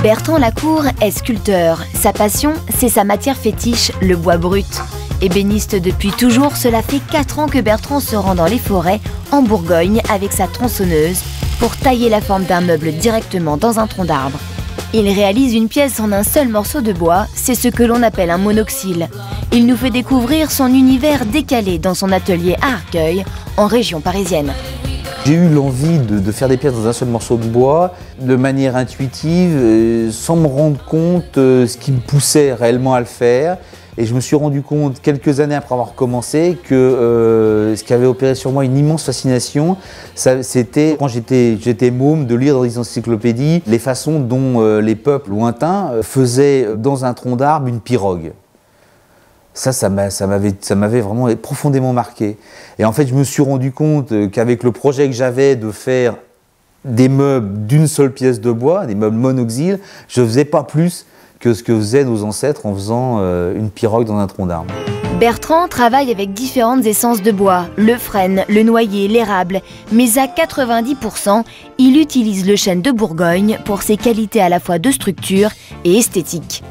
Bertrand Lacour est sculpteur. Sa passion, c'est sa matière fétiche, le bois brut. Ébéniste depuis toujours, cela fait 4 ans que Bertrand se rend dans les forêts, en Bourgogne, avec sa tronçonneuse, pour tailler la forme d'un meuble directement dans un tronc d'arbre. Il réalise une pièce en un seul morceau de bois, c'est ce que l'on appelle un monoxyle. Il nous fait découvrir son univers décalé dans son atelier à Arcueil, en région parisienne. J'ai eu l'envie de faire des pièces dans un seul morceau de bois, de manière intuitive, sans me rendre compte ce qui me poussait réellement à le faire. Et je me suis rendu compte, quelques années après avoir commencé, que ce qui avait opéré sur moi une immense fascination, c'était quand j'étais môme, de lire dans les encyclopédies les façons dont les peuples lointains faisaient dans un tronc d'arbre une pirogue. Ça m'avait vraiment profondément marqué. Et en fait, je me suis rendu compte qu'avec le projet que j'avais de faire des meubles d'une seule pièce de bois, des meubles monoxyles, je ne faisais pas plus que ce que faisaient nos ancêtres en faisant une pirogue dans un tronc d'arbre. Bertrand travaille avec différentes essences de bois, le frêne, le noyer, l'érable, mais à 90%, il utilise le chêne de Bourgogne pour ses qualités à la fois de structure et esthétique.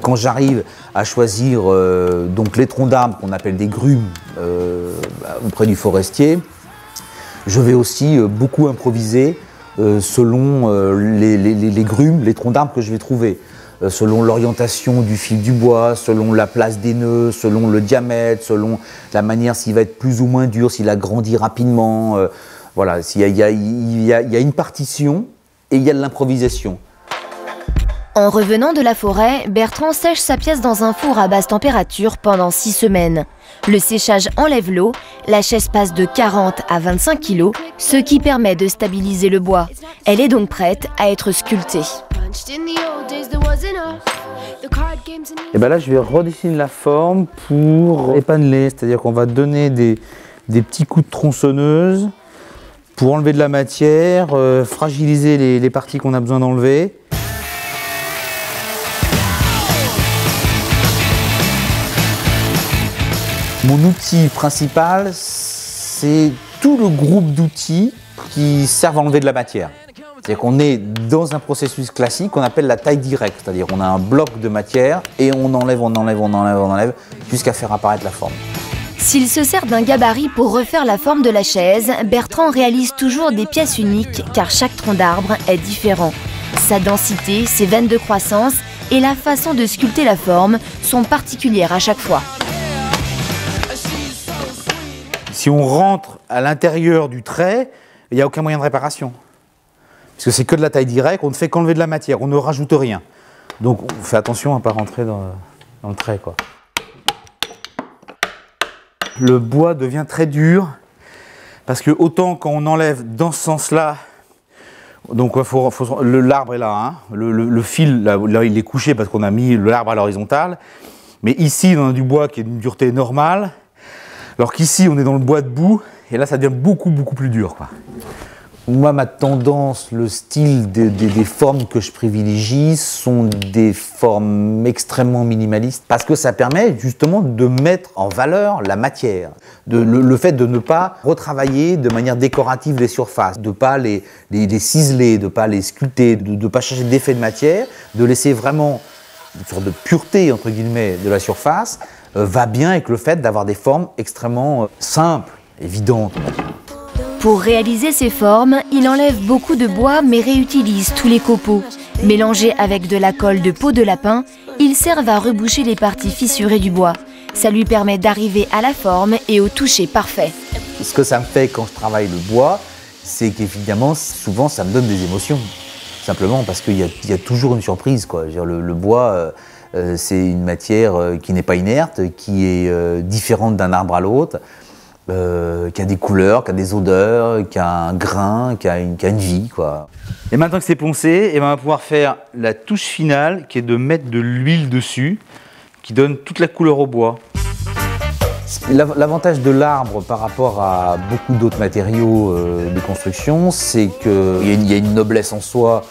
Quand j'arrive à choisir donc les troncs d'arbres qu'on appelle des grumes auprès du forestier, je vais aussi beaucoup improviser selon les grumes, les troncs d'arbres que je vais trouver. Selon l'orientation du fil du bois, selon la place des nœuds, selon le diamètre, selon la manière s'il va être plus ou moins dur, s'il a grandi rapidement. Voilà, il y a une partition et il y a de l'improvisation. En revenant de la forêt, Bertrand sèche sa pièce dans un four à basse température pendant 6 semaines. Le séchage enlève l'eau, la chaise passe de 40 à 25 kg, ce qui permet de stabiliser le bois. Elle est donc prête à être sculptée. Et bien là, je vais redessiner la forme pour épaneler, c'est-à-dire qu'on va donner des petits coups de tronçonneuse pour enlever de la matière, fragiliser les parties qu'on a besoin d'enlever. Mon outil principal, c'est tout le groupe d'outils qui servent à enlever de la matière. C'est-à-dire qu'on est dans un processus classique qu'on appelle la taille directe, c'est-à-dire qu'on a un bloc de matière et on enlève jusqu'à faire apparaître la forme. S'il se sert d'un gabarit pour refaire la forme de la chaise, Bertrand réalise toujours des pièces uniques car chaque tronc d'arbre est différent. Sa densité, ses veines de croissance et la façon de sculpter la forme sont particulières à chaque fois. Si on rentre à l'intérieur du trait, il n'y a aucun moyen de réparation. Parce que c'est que de la taille directe, on ne fait qu'enlever de la matière, on ne rajoute rien. Donc on fait attention à ne pas rentrer dans le trait, quoi. Le bois devient très dur, parce que autant quand on enlève dans ce sens-là, donc l'arbre est là, hein, le fil, là, il est couché parce qu'on a mis l'arbre à l'horizontale, mais ici on a du bois qui est d'une dureté normale, alors qu'ici on est dans le bois debout, et là ça devient beaucoup plus dur, quoi. Moi, ma tendance, le style des formes que je privilégie sont des formes extrêmement minimalistes parce que ça permet justement de mettre en valeur la matière. Le fait de ne pas retravailler de manière décorative les surfaces, de ne pas les ciseler, de ne pas les sculpter, de ne pas chercher d'effet de matière, de laisser vraiment une sorte de pureté entre guillemets de la surface, va bien avec le fait d'avoir des formes extrêmement simples, évidentes. Pour réaliser ces formes, il enlève beaucoup de bois mais réutilise tous les copeaux. Mélangés avec de la colle de peau de lapin, ils servent à reboucher les parties fissurées du bois. Ça lui permet d'arriver à la forme et au toucher parfait. Ce que ça me fait quand je travaille le bois, c'est qu'évidemment, souvent ça me donne des émotions. Simplement parce qu'il y a toujours une surprise, quoi. Je veux dire, le bois, c'est une matière qui n'est pas inerte, qui est différente d'un arbre à l'autre. Qui a des couleurs, qui a des odeurs, qui a un grain, qui a une vie, quoi. Et maintenant que c'est poncé, on va pouvoir faire la touche finale qui est de mettre de l'huile dessus, qui donne toute la couleur au bois. L'avantage de l'arbre par rapport à beaucoup d'autres matériaux de construction, c'est qu'il y a une noblesse en soi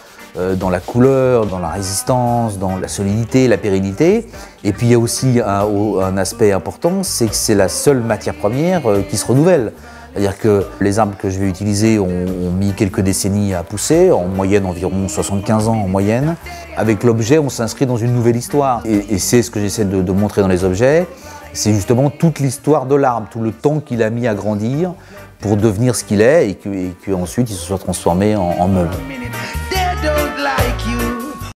dans la couleur, dans la résistance, dans la solidité, la pérennité. Et puis il y a aussi un aspect important, c'est que c'est la seule matière première qui se renouvelle. C'est-à-dire que les arbres que je vais utiliser ont mis quelques décennies à pousser, en moyenne environ 75 ans en moyenne. Avec l'objet, on s'inscrit dans une nouvelle histoire. Et c'est ce que j'essaie de montrer dans les objets, c'est justement toute l'histoire de l'arbre, tout le temps qu'il a mis à grandir pour devenir ce qu'il est et qu'ensuite il se soit transformé en meuble.